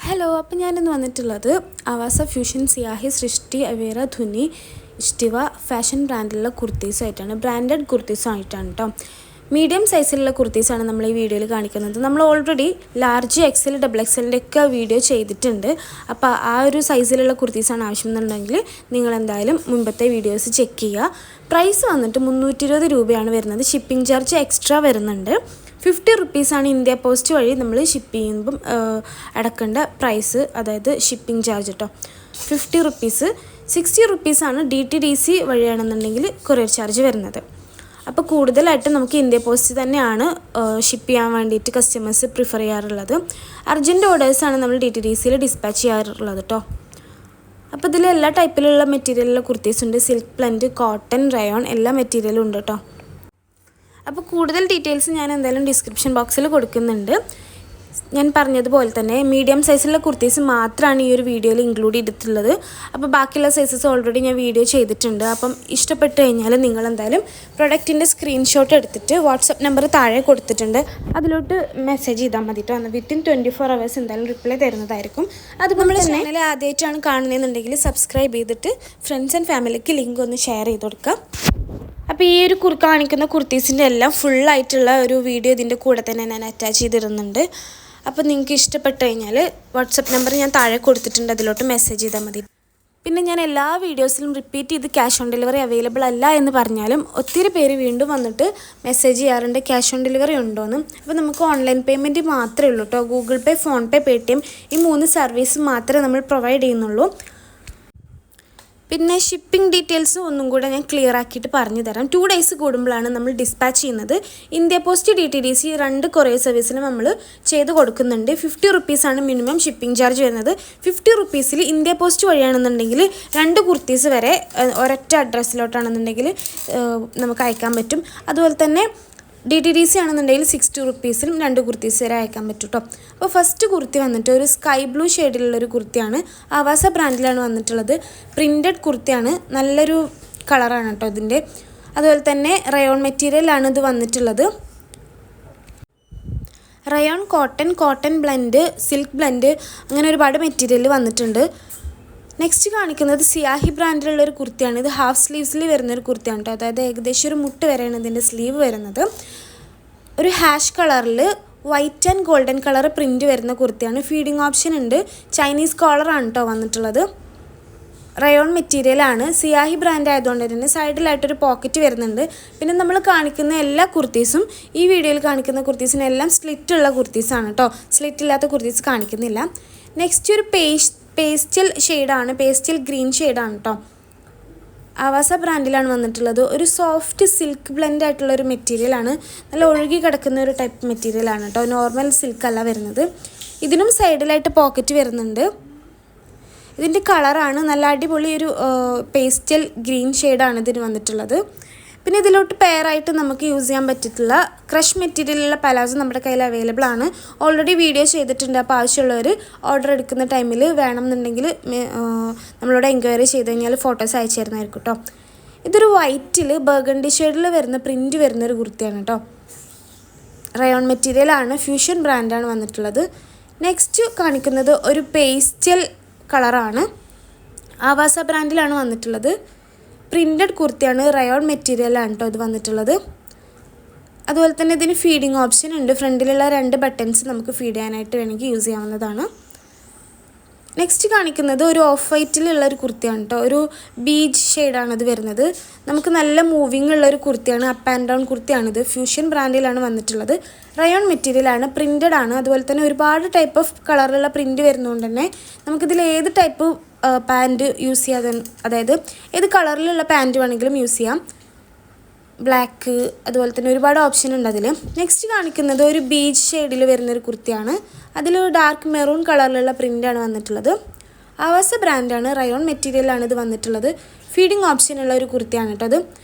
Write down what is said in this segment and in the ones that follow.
Hello, അപ്പം ഞാനിന്ന് വന്നിട്ടുള്ളത് ആവാസ ഫ്യൂഷൻ സിയാഹി സൃഷ്ടി അവേര ധുനി ഇഷ്ടിവ ഫാഷൻ ബ്രാൻഡിലുള്ള കുർത്തീസായിട്ടാണ്. ബ്രാൻഡഡ് കുർത്തീസായിട്ടാണ് കേട്ടോ. മീഡിയം സൈസിലുള്ള കുർത്തീസാണ് നമ്മൾ ഈ വീഡിയോയിൽ കാണിക്കുന്നത്. നമ്മൾ ഓൾറെഡി ലാർജ് എക്സൽ ഡബിൾ എക്സലിൻ്റെ ഒക്കെ വീഡിയോ ചെയ്തിട്ടുണ്ട്. അപ്പോൾ ആ ഒരു സൈസിലുള്ള കുർത്തീസാണ് ആവശ്യമെന്നുണ്ടെങ്കിൽ നിങ്ങൾ എന്തായാലും മുൻപത്തെ വീഡിയോസ് ചെക്ക് ചെയ്യുക. പ്രൈസ് വന്നിട്ട് 320 രൂപയാണ് വരുന്നത്. ഷിപ്പിംഗ് ചാർജ് എക്സ്ട്രാ വരുന്നുണ്ട്. 50 റുപ്പീസാണ് ഇന്ത്യ പോസ്റ്റ് വഴി നമ്മൾ ഷിപ്പ് ചെയ്യുമ്പം അടക്കേണ്ട പ്രൈസ്, അതായത് ഷിപ്പിംഗ് ചാർജ് കേട്ടോ. 50 റുപ്പീസ്. 60 റുപ്പീസാണ് DTDC വഴിയാണെന്നുണ്ടെങ്കിൽ കൊറിയർ ചാർജ് വരുന്നത്. അപ്പോൾ കൂടുതലായിട്ട് നമുക്ക് ഇന്ത്യ പോസ്റ്റ് തന്നെയാണ് ഷിപ്പ് ചെയ്യാൻ വേണ്ടിയിട്ട് കസ്റ്റമേഴ്സ് പ്രിഫർ ചെയ്യാറുള്ളത്. അർജൻറ്റ് ഓർഡേഴ്സാണ് നമ്മൾ DTDCയിൽ ഡിസ്പാച്ച് ചെയ്യാറുള്ളത് കേട്ടോ. അപ്പോൾ ഇതിൽ എല്ലാ ടൈപ്പിലുള്ള മെറ്റീരിയലുള്ള കുർത്തീസ് ഉണ്ട്. സിൽക്ക് പ്ലൻറ്റ്, കോട്ടൺ, റയോൺ എല്ലാ മെറ്റീരിയലും ഉണ്ട് കേട്ടോ. അപ്പോൾ കൂടുതൽ ഡീറ്റെയിൽസ് ഞാൻ എന്തായാലും ഡിസ്ക്രിപ്ഷൻ ബോക്സിൽ കൊടുക്കുന്നുണ്ട്. ഞാൻ പറഞ്ഞതുപോലെ തന്നെ മീഡിയം സൈസിലുള്ള കുർത്തീസ് മാത്രമാണ് ഈ ഒരു വീഡിയോയിൽ ഇൻക്ലൂഡ് ചെയ്തിട്ടുള്ളത്. അപ്പോൾ ബാക്കിയുള്ള സൈസസ് ഓൾറെഡി ഞാൻ വീഡിയോ ചെയ്തിട്ടുണ്ട്. അപ്പം ഇഷ്ടപ്പെട്ട് കഴിഞ്ഞാൽ നിങ്ങൾ എന്തായാലും പ്രൊഡക്റ്റിൻ്റെ സ്ക്രീൻഷോട്ട് എടുത്തിട്ട് വാട്സപ്പ് നമ്പർ താഴെ കൊടുത്തിട്ടുണ്ട്, അതിലോട്ട് മെസ്സേജ് ചെയ്താൽ മതി കേട്ടോ. വിത്തിൻ 24 hours എന്തായാലും റിപ്ലൈ തരുന്നതായിരിക്കും. അത് നമ്മൾ ചാനൽ ആദ്യമായിട്ടാണ് കാണുന്നതെന്നുണ്ടെങ്കിൽ സബ്സ്ക്രൈബ് ചെയ്തിട്ട് ഫ്രണ്ട്സ് ആൻഡ് ഫാമിലിക്ക് ലിങ്ക് ഒന്ന് ഷെയർ ചെയ്ത് കൊടുക്കുക. അപ്പോൾ ഈ ഒരു കാണിക്കുന്ന കുർത്തീസിൻ്റെ എല്ലാം ഫുള്ളായിട്ടുള്ള ഒരു വീഡിയോ ഇതിൻ്റെ കൂടെ തന്നെ ഞാൻ അറ്റാച്ച് ചെയ്തിരുന്നുണ്ട്. അപ്പോൾ നിങ്ങൾക്ക് ഇഷ്ടപ്പെട്ട് കഴിഞ്ഞാൽ വാട്സപ്പ് നമ്പർ ഞാൻ താഴെ കൊടുത്തിട്ടുണ്ട്, അതിലോട്ട് മെസ്സേജ് ചെയ്താൽ മതി. പിന്നെ ഞാൻ എല്ലാ വീഡിയോസിലും റിപ്പീറ്റ് ചെയ്ത് ക്യാഷ് ഓൺ ഡെലിവറി അവൈലബിൾ അല്ല എന്ന് പറഞ്ഞാലും ഒത്തിരി പേര് വീണ്ടും വന്നിട്ട് മെസ്സേജ് ചെയ്യാറുണ്ട് ക്യാഷ് ഓൺ ഡെലിവറി ഉണ്ടോയെന്ന്. അപ്പോൾ നമുക്ക് ഓൺലൈൻ പേയ്മെൻറ്റ് മാത്രമേ ഉള്ളൂ കേട്ടോ. ഗൂഗിൾ പേ, ഫോൺ പേ, പേടിഎം ഈ 3 സർവീസ് മാത്രമേ നമ്മൾ പ്രൊവൈഡ് ചെയ്യുന്നുള്ളൂ. പിന്നെ ഷിപ്പിംഗ് ഡീറ്റെയിൽസ് ഒന്നും കൂടെ ഞാൻ ക്ലിയർ ആക്കിയിട്ട് പറഞ്ഞു തരാം. 2 days കൂടുമ്പോഴാണ് നമ്മൾ ഡിസ്പാച്ച് ചെയ്യുന്നത്. ഇന്ത്യ പോസ്റ്റ് DTDC 2 കൊറിയർ സർവീസിന് നമ്മൾ ചെയ്ത് കൊടുക്കുന്നുണ്ട്. 50 റുപ്പീസാണ് മിനിമം ഷിപ്പിംഗ് ചാർജ് വരുന്നത്. 50 റുപ്പീസിൽ ഇന്ത്യ പോസ്റ്റ് വഴിയാണെന്നുണ്ടെങ്കിൽ 2 കുർത്തീസ് വരെ ഒരൊറ്റ അഡ്രസ്സിലോട്ടാണെന്നുണ്ടെങ്കിൽ നമുക്ക് അയക്കാൻ പറ്റും. അതുപോലെ തന്നെ DTDC ആണെന്നുണ്ടെങ്കിൽ 60 റുപ്പീസിലും 2 കുർത്തീസ് വരെ അയക്കാൻ പറ്റും കേട്ടോ. അപ്പോൾ ഫസ്റ്റ് കുർത്തി വന്നിട്ട് ഒരു സ്കൈ ബ്ലൂ ഷെയ്ഡിലുള്ളൊരു കുർത്തിയാണ്. ആവാസ ബ്രാൻഡിലാണ് വന്നിട്ടുള്ളത്. പ്രിൻറ്റഡ് കുർത്തിയാണ്, നല്ലൊരു കളറാണ് കേട്ടോ ഇതിൻ്റെ. അതുപോലെ തന്നെ റയോൺ മെറ്റീരിയലാണ് ഇത് വന്നിട്ടുള്ളത്. Rayon, cotton blend, silk blend, അങ്ങനെ ഒരുപാട് മെറ്റീരിയൽ വന്നിട്ടുണ്ട്. നെക്സ്റ്റ് കാണിക്കുന്നത് സിയാഹി ബ്രാൻഡിലുള്ളൊരു കുർത്തിയാണ്. ഇത് ഹാഫ് സ്ലീവ്സിൽ വരുന്നൊരു കുർത്തിയാണ് കേട്ടോ. അതായത് ഏകദേശം ഒരു മുട്ട് വരെയാണ് ഇതിൻ്റെ സ്ലീവ് വരുന്നത്. ഒരു ഹാഷ് കളറിൽ white and golden colour print വരുന്ന കുർത്തിയാണ്. ഫീഡിങ് ഓപ്ഷൻ ഉണ്ട്. ചൈനീസ് കോളറാണ് കേട്ടോ വന്നിട്ടുള്ളത്. റയോൺ മെറ്റീരിയലാണ്. സിയാഹി ബ്രാൻഡ് ആയതുകൊണ്ട് തന്നെ സൈഡിലായിട്ടൊരു പോക്കറ്റ് വരുന്നുണ്ട്. പിന്നെ നമ്മൾ കാണിക്കുന്ന എല്ലാ കുർത്തീസും, ഈ വീഡിയോയിൽ കാണിക്കുന്ന കുർത്തീസിനെല്ലാം സ്ലിറ്റുള്ള കുർത്തീസാണ് കേട്ടോ. സ്ലിറ്റ് ഇല്ലാത്ത കുർത്തീസ് കാണിക്കുന്നില്ല. നെക്സ്റ്റ് ഒരു പേസ്റ്റൽ ഷെയ്ഡാണ്, പേസ്റ്റൽ ഗ്രീൻ ഷെയ്ഡാണ് കേട്ടോ. ആവാസ ബ്രാൻഡിലാണ് വന്നിട്ടുള്ളത്. ഒരു സോഫ്റ്റ് സിൽക്ക് ബ്ലെൻഡ് ആയിട്ടുള്ളൊരു മെറ്റീരിയലാണ്. നല്ല ഒഴുകി കിടക്കുന്ന ഒരു ടൈപ്പ് മെറ്റീരിയലാണ് കേട്ടോ. നോർമൽ സിൽക്ക് അല്ല വരുന്നത്. ഇതിനും സൈഡിലായിട്ട് പോക്കറ്റ് വരുന്നുണ്ട്. ഇതിൻ്റെ കളറാണ് നല്ല അടിപൊളി ഒരു പേസ്റ്റൽ ഗ്രീൻ ഷെയ്ഡാണ് ഇതിന് വന്നിട്ടുള്ളത്. പിന്നെ ഇതിലോട്ട് പെയറായിട്ട് നമുക്ക് യൂസ് ചെയ്യാൻ പറ്റിയിട്ടുള്ള ക്രഷ് മെറ്റീരിയലുള്ള പലാസോ നമ്മുടെ കയ്യിൽ അവൈലബിൾ ആണ്. ഓൾറെഡി വീഡിയോ ചെയ്തിട്ടുണ്ട്. അപ്പോൾ ആവശ്യമുള്ളവർ ഓർഡർ എടുക്കുന്ന ടൈമിൽ വേണമെന്നുണ്ടെങ്കിൽ നമ്മളോട് എൻക്വയറി ചെയ്ത് കഴിഞ്ഞാൽ ഫോട്ടോസ് അയച്ചു തരുന്നതായിരിക്കും കേട്ടോ. ഇതൊരു വൈറ്റിൽ ബർഗണ്ടി ഷെയ്ഡിൽ വരുന്ന പ്രിൻറ്റ് വരുന്നൊരു കുർത്തിയാണ് കേട്ടോ. റയോൺ മെറ്റീരിയലാണ്. ഫ്യൂഷൻ ബ്രാൻഡാണ് വന്നിട്ടുള്ളത്. നെക്സ്റ്റ് കാണിക്കുന്നത് ഒരു പേസ്റ്റൽ കളറാണ്. ആവാസ ബ്രാൻഡിലാണ് വന്നിട്ടുള്ളത്. പ്രിൻറ്റഡ് കുർത്തിയാണ്. റയോൺ മെറ്റീരിയലാണ് കേട്ടോ ഇത് വന്നിട്ടുള്ളത്. അതുപോലെ തന്നെ ഇതിന് ഫീഡിങ് ഓപ്ഷൻ ഉണ്ട്. ഫ്രണ്ടിലുള്ള 2 ബട്ടൺസ് നമുക്ക് ഫീഡ് ചെയ്യാനായിട്ട് വേണമെങ്കിൽ യൂസ് ചെയ്യാവുന്നതാണ്. നെക്സ്റ്റ് കാണിക്കുന്നത് ഒരു ഓഫ് വൈറ്റിലുള്ള ഒരു കുർത്തിയാണ് കേട്ടോ. ഒരു ബീച്ച് ഷെയ്ഡാണ് ഇത് വരുന്നത്. നമുക്ക് നല്ല മൂവിങ് ഉള്ളൊരു കുർത്തിയാണ്. അപ്പ് ആൻഡ് ഡൗൺ കുർത്തിയാണിത്. ഫ്യൂഷൻ ബ്രാൻഡിലാണ് വന്നിട്ടുള്ളത്. റയോൺ മെറ്റീരിയലാണ്. പ്രിൻറ്റഡ് ആണ്. അതുപോലെ തന്നെ ഒരുപാട് ടൈപ്പ് ഓഫ് കളറിലുള്ള പ്രിൻറ്റ് വരുന്നതുകൊണ്ട് തന്നെ നമുക്കിതിൽ ഏത് ടൈപ്പ് പാൻറ്റ് യൂസ് ചെയ്യാതെ, അതായത് ഏത് കളറിലുള്ള പാൻറ്റ് വേണമെങ്കിലും യൂസ് ചെയ്യാം. ബ്ലാക്ക്, അതുപോലെ തന്നെ ഒരുപാട് ഓപ്ഷൻ ഉണ്ട് അതിൽ. നെക്സ്റ്റ് കാണിക്കുന്നത് ഒരു ബീച്ച് ഷെയ്ഡിൽ വരുന്നൊരു കുർത്തിയാണ്. അതിൽ ഡാർക്ക് മെറൂൺ കളറിലുള്ള പ്രിൻ്റാണ് വന്നിട്ടുള്ളത്. ആവാസ ബ്രാൻഡാണ്. റയോൺ മെറ്റീരിയലാണ് ഇത് വന്നിട്ടുള്ളത്. ഫീഡിങ് ഓപ്ഷനുള്ള ഒരു കുർത്തിയാണ് കേട്ടോ അത്.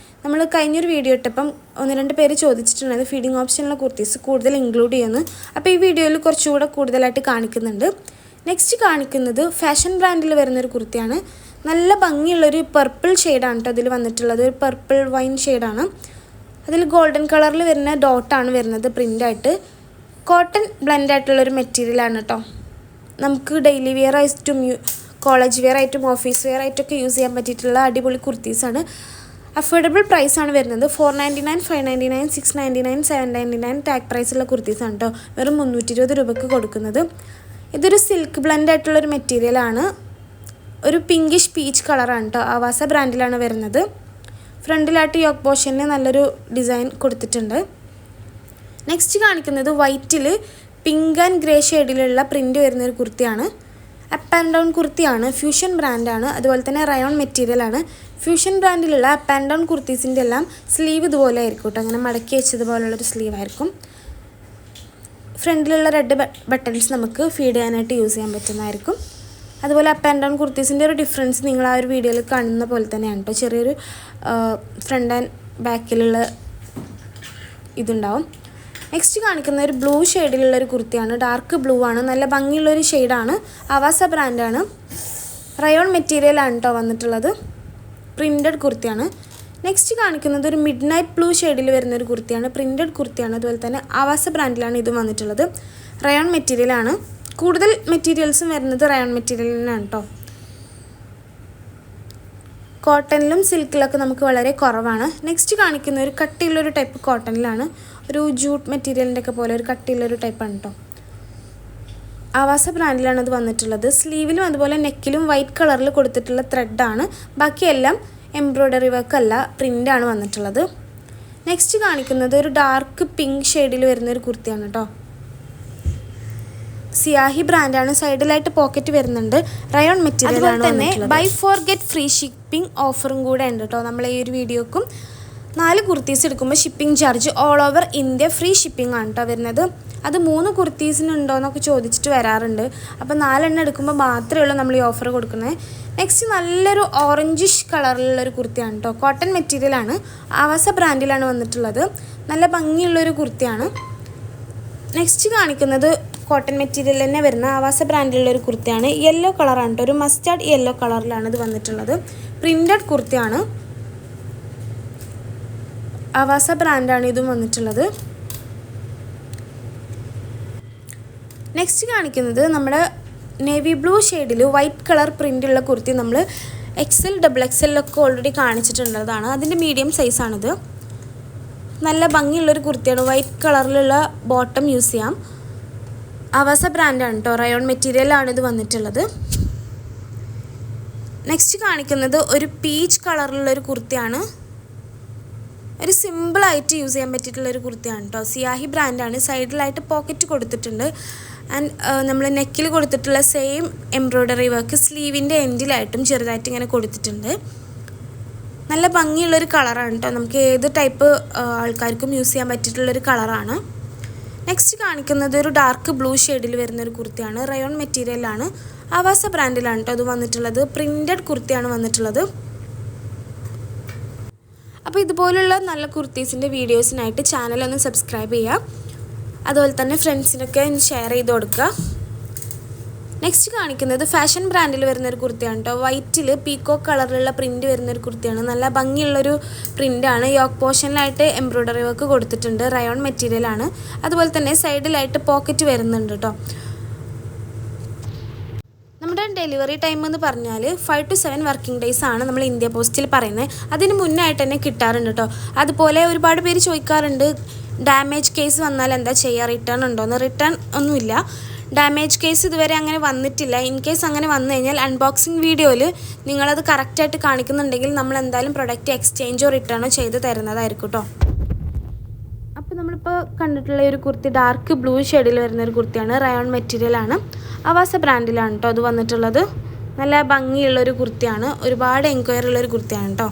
നമ്മൾ കഴിഞ്ഞൊരു വീഡിയോ ഇട്ടപ്പം 1-2 പേര് ചോദിച്ചിട്ടുണ്ടായിരുന്നു ഫീഡിങ് ഓപ്ഷനുള്ള കുർത്തീസ് കൂടുതൽ ഇൻക്ലൂഡ് ചെയ്യുന്നു. അപ്പോൾ ഈ വീഡിയോയിൽ കുറച്ചുകൂടെ കൂടുതലായിട്ട് കാണിക്കുന്നുണ്ട്. നെക്സ്റ്റ് കാണിക്കുന്നത് ഫാഷൻ ബ്രാൻഡിൽ വരുന്നൊരു കുർത്തിയാണ്. നല്ല ഭംഗിയുള്ളൊരു പർപ്പിൾ ഷെയ്ഡാണ് കേട്ടോ അതിൽ വന്നിട്ടുള്ളത്. ഒരു പർപ്പിൾ വൈൻ ഷെയ്ഡാണ്. അതിൽ ഗോൾഡൻ കളറിൽ വരുന്ന ഡോട്ടാണ് വരുന്നത് പ്രിൻ്റായിട്ട്. കോട്ടൺ ബ്ലെൻഡ് ആയിട്ടുള്ളൊരു മെറ്റീരിയലാണ് കേട്ടോ. നമുക്ക് ഡെയിലി വെയർ ആയിട്ടും കോളേജ് വെയർ ആയിട്ടും ഓഫീസ് വെയർ ആയിട്ടൊക്കെ യൂസ് ചെയ്യാൻ പറ്റിയിട്ടുള്ള അടിപൊളി കുർത്തീസാണ്. അഫോർഡബിൾ പ്രൈസാണ് വരുന്നത്. 499, 599, 699, 799 ടാഗ് പ്രൈസുള്ള കുർത്തീസാണ് കേട്ടോ. വെറും 320 രൂപയ്ക്ക് കൊടുക്കുന്നത്. ഇതൊരു സിൽക്ക് ബ്ലെൻഡ് ആയിട്ടുള്ളൊരു മെറ്റീരിയലാണ്. ഒരു പിങ്കിഷ് പീച്ച് കളറാണ് കേട്ടോ. ആവാസ ബ്രാൻഡിലാണ് വരുന്നത്. ഫ്രണ്ടിലായിട്ട് യോക്ക് പോർഷനിൽ നല്ലൊരു ഡിസൈൻ കൊടുത്തിട്ടുണ്ട്. നെക്സ്റ്റ് കാണിക്കുന്നത് വൈറ്റിൽ പിങ്ക് ആൻഡ് ഗ്രേ ഷെയ്ഡിലുള്ള പ്രിൻറ്റ് വരുന്നൊരു കുർത്തിയാണ്. അപ്പ് ആൻഡ് ഡൗൺ കുർത്തിയാണ്. ഫ്യൂഷൻ ബ്രാൻഡാണ്. അതുപോലെ തന്നെ റയോൺ മെറ്റീരിയലാണ്. ഫ്യൂഷൻ ബ്രാൻഡിലുള്ള അപ്പ് ആൻഡ് ഡൗൺ കുർത്തീസിൻ്റെ എല്ലാം സ്ലീവ് ഇതുപോലെ ആയിരിക്കും കേട്ടോ. അങ്ങനെ മടക്കി വെച്ചതുപോലുള്ളൊരു സ്ലീവായിരിക്കും. ഫ്രണ്ടിലുള്ള റെഡ് ബട്ടൺസ് നമുക്ക് ഫീഡ് ചെയ്യാനായിട്ട് യൂസ് ചെയ്യാൻ പറ്റുന്നതായിരിക്കും. അതുപോലെ അപ്പ് ആൻഡ് ഡൗൺ കുർത്തീസിൻ്റെ ഒരു ഡിഫറൻസ് നിങ്ങൾ ആ ഒരു വീഡിയോയിൽ കാണുന്ന പോലെ തന്നെയാണ് കേട്ടോ. ചെറിയൊരു ഫ്രണ്ട് ആൻഡ് ബാക്കിലുള്ള ഇതുണ്ടാവും. നെക്സ്റ്റ് കാണിക്കുന്ന ഒരു ബ്ലൂ ഷെയ്ഡിലുള്ളൊരു കുർത്തിയാണ്. ഡാർക്ക് ബ്ലൂ ആണ്. നല്ല ഭംഗിയുള്ളൊരു ഷെയ്ഡാണ്. ആവാസ ബ്രാൻഡാണ്. റയോൺ മെറ്റീരിയലാണ് കേട്ടോ വന്നിട്ടുള്ളത്. പ്രിൻറ്റഡ് കുർത്തിയാണ്. നെക്സ്റ്റ് കാണിക്കുന്നത് ഒരു മിഡ് നൈറ്റ് ബ്ലൂ ഷെയ്ഡിൽ വരുന്നൊരു കുർത്തിയാണ്. പ്രിൻറ്റഡ് കുർത്തിയാണ്. അതുപോലെ തന്നെ ആവാസ ബ്രാൻഡിലാണ് ഇത് വന്നിട്ടുള്ളത്. റയോൺ മെറ്റീരിയലാണ്. കൂടുതൽ മെറ്റീരിയൽസും വരുന്നത് റയോൺ മെറ്റീരിയലിനാണ് കേട്ടോ. കോട്ടണിലും സിൽക്കിലൊക്കെ നമുക്ക് വളരെ കുറവാണ്. നെക്സ്റ്റ് കാണിക്കുന്ന ഒരു കട്ടിയുള്ളൊരു ടൈപ്പ് കോട്ടണിലാണ്. ഒരു ജൂട്ട് മെറ്റീരിയലിൻ്റെ ഒക്കെ പോലെ ഒരു കട്ടിയുള്ളൊരു ടൈപ്പാണ് കേട്ടോ. ആവാസ ബ്രാൻഡിലാണ് ഇത് വന്നിട്ടുള്ളത്. സ്ലീവിലും അതുപോലെ നെക്കിലും വൈറ്റ് കളറിൽ കൊടുത്തിട്ടുള്ള ത്രെഡാണ്. ബാക്കിയെല്ലാം എംബ്രോയ്ഡറി വർക്കല്ല, പ്രിൻ്റാണ് വന്നിട്ടുള്ളത്. നെക്സ്റ്റ് കാണിക്കുന്നത് ഒരു ഡാർക്ക് പിങ്ക് ഷെയ്ഡിൽ വരുന്നൊരു കുർത്തിയാണ് കേട്ടോ. സിയാഹി ബ്രാൻഡാണ്. സൈഡിലായിട്ട് പോക്കറ്റ് വരുന്നുണ്ട്. റയോൺ മെറ്റീരിയലാണ്. തന്നെ ബൈ 4 ഗെറ്റ് ഫ്രീ ഷിപ്പിംഗ് ഓഫറും കൂടെ ഉണ്ട് കേട്ടോ. നമ്മൾ ഈ ഒരു വീഡിയോക്കും 4 കുർത്തീസ് എടുക്കുമ്പോൾ shipping charge all over India free shipping ആണ് കേട്ടോ വരുന്നത്. അത് 3 കുർത്തീസിനുണ്ടോ എന്നൊക്കെ ചോദിച്ചിട്ട് വരാറുണ്ട്. അപ്പോൾ 4 എണ്ണം എടുക്കുമ്പോൾ മാത്രമേ ഉള്ളൂ നമ്മൾ ഈ ഓഫർ കൊടുക്കുന്നത്. നെക്സ്റ്റ് നല്ലൊരു ഓറഞ്ചിഷ് കളറിലുള്ളൊരു കുർത്തിയാണ് കേട്ടോ. കോട്ടൺ മെറ്റീരിയലാണ്. ആവാസ ബ്രാൻഡിലാണ് വന്നിട്ടുള്ളത്. നല്ല ഭംഗിയുള്ളൊരു കുർത്തിയാണ്. നെക്സ്റ്റ് കാണിക്കുന്നത് കോട്ടൺ മെറ്റീരിയൽ തന്നെ വരുന്ന ആവാസ ബ്രാൻഡിലുള്ളൊരു കുർത്തിയാണ്. യെല്ലോ കളറാണ് കേട്ടോ. ഒരു മസ്റ്റാർഡ് യെല്ലോ കളറിലാണ് ഇത് വന്നിട്ടുള്ളത്. പ്രിൻറ്റഡ് കുർത്തിയാണ്. ആവാസ ബ്രാൻഡാണ് ഇതും വന്നിട്ടുള്ളത്. നെക്സ്റ്റ് കാണിക്കുന്നത് നമ്മുടെ നേവി ബ്ലൂ ഷെയ്ഡിൽ വൈറ്റ് കളർ പ്രിൻ്റുള്ള കുർത്തി നമ്മൾ XL, XXL ഒക്കെ ഓൾറെഡി കാണിച്ചിട്ടുള്ളതാണ്. അതിൻ്റെ മീഡിയം സൈസാണിത്. നല്ല ഭംഗിയുള്ളൊരു കുർത്തിയാണ്. വൈറ്റ് കളറിലുള്ള ബോട്ടം യൂസ് ചെയ്യാം. ആവാസ ബ്രാൻഡാണ് കേട്ടോ. റയോൺ മെറ്റീരിയലാണ് ഇത് വന്നിട്ടുള്ളത്. നെക്സ്റ്റ് കാണിക്കുന്നത് ഒരു പീച്ച് കളറിലുള്ളൊരു കുർത്തിയാണ്. ഒരു സിമ്പിളായിട്ട് യൂസ് ചെയ്യാൻ പറ്റിയിട്ടുള്ളൊരു കുർത്തിയാണ് കേട്ടോ. സിയാഹി ബ്രാൻഡാണ്. സൈഡിലായിട്ട് പോക്കറ്റ് കൊടുത്തിട്ടുണ്ട്. ആൻഡ് നമ്മൾ നെക്കിൽ കൊടുത്തിട്ടുള്ള സെയിം എംബ്രോയ്ഡറി വർക്ക് സ്ലീവിൻ്റെ എൻഡിലായിട്ടും ചെറുതായിട്ട് ഇങ്ങനെ കൊടുത്തിട്ടുണ്ട്. നല്ല ഭംഗിയുള്ളൊരു കളറാണ് കേട്ടോ. നമുക്ക് ഏത് ടൈപ്പ് ആൾക്കാർക്കും യൂസ് ചെയ്യാൻ പറ്റിയിട്ടുള്ളൊരു കളറാണ്. നെക്സ്റ്റ് കാണിക്കുന്നത് ഒരു ഡാർക്ക് ബ്ലൂ ഷെയ്ഡിൽ വരുന്നൊരു കുർത്തിയാണ്. റയോൺ മെറ്റീരിയലാണ്. ആവാസ ബ്രാൻഡിലാണ് കേട്ടോ അത് വന്നിട്ടുള്ളത്. പ്രിൻറ്റഡ് കുർത്തിയാണ് വന്നിട്ടുള്ളത്. അപ്പോൾ ഇതുപോലുള്ള നല്ല കുർത്തീസിൻ്റെ വീഡിയോസിനായിട്ട് ചാനലൊന്ന് സബ്സ്ക്രൈബ് ചെയ്യുക. അതുപോലെ തന്നെ ഫ്രണ്ട്സിനൊക്കെ ഷെയർ ചെയ്ത് കൊടുക്കുക. നെക്സ്റ്റ് കാണിക്കുന്നത് ഫാഷൻ ബ്രാൻഡിൽ വരുന്നൊരു കുർത്തിയാണ് കേട്ടോ. വൈറ്റിൽ പീക്കോ കളറിലുള്ള പ്രിൻറ്റ് വരുന്നൊരു കുർത്തിയാണ്. നല്ല ഭംഗിയുള്ളൊരു പ്രിൻ്റാണ്. യോക്ക് പോർഷനിലായിട്ട് എംബ്രോയ്ഡറി വർക്ക് കൊടുത്തിട്ടുണ്ട്. റയോൺ മെറ്റീരിയലാണ്. അതുപോലെ തന്നെ സൈഡിലായിട്ട് പോക്കറ്റ് വരുന്നുണ്ട് കേട്ടോ. നമ്മുടെ ഡെലിവറി ടൈം എന്ന് പറഞ്ഞാൽ 5 to 7 വർക്കിംഗ് ഡേയ്സ് ആണ് നമ്മൾ ഇന്ത്യ പോസ്റ്റിൽ പറയുന്നത്. അതിന് മുന്നായിട്ട് തന്നെ കിട്ടാറുണ്ട് കേട്ടോ. അതുപോലെ ഒരുപാട് പേര് ചോദിക്കാറുണ്ട് ഡാമേജ് കേസ് വന്നാൽ എന്താ ചെയ്യുക, റിട്ടേൺ ഉണ്ടോയെന്ന്. റിട്ടേൺ ഒന്നുമില്ല. ഡാമേജ് കേസ് ഇതുവരെ അങ്ങനെ വന്നിട്ടില്ല. ഇൻ കേസ് അങ്ങനെ വന്നു കഴിഞ്ഞാൽ അൺബോക്സിങ് വീഡിയോയിൽ നിങ്ങളത് കറക്റ്റായിട്ട് കാണിക്കുന്നുണ്ടെങ്കിൽ നമ്മൾ എന്തായാലും പ്രൊഡക്റ്റ് എക്സ്ചേഞ്ചോ റിട്ടേണോ ചെയ്ത് തരുന്നതായിരിക്കും കേട്ടോ. അപ്പോൾ നമ്മളിപ്പോൾ കണ്ടിട്ടുള്ള ഒരു കുർത്തി ഡാർക്ക് ബ്ലൂ ഷെയ്ഡിൽ വരുന്നൊരു കുർത്തിയാണ്. റയോൺ മെറ്റീരിയലാണ്. ആവാസ ബ്രാൻഡിലാണ് കേട്ടോ അത് വന്നിട്ടുള്ളത്. നല്ല ഭംഗിയുള്ളൊരു കുർത്തിയാണ്. ഒരുപാട് എൻക്വയറി ഉള്ളൊരു കുർത്തിയാണ് കേട്ടോ.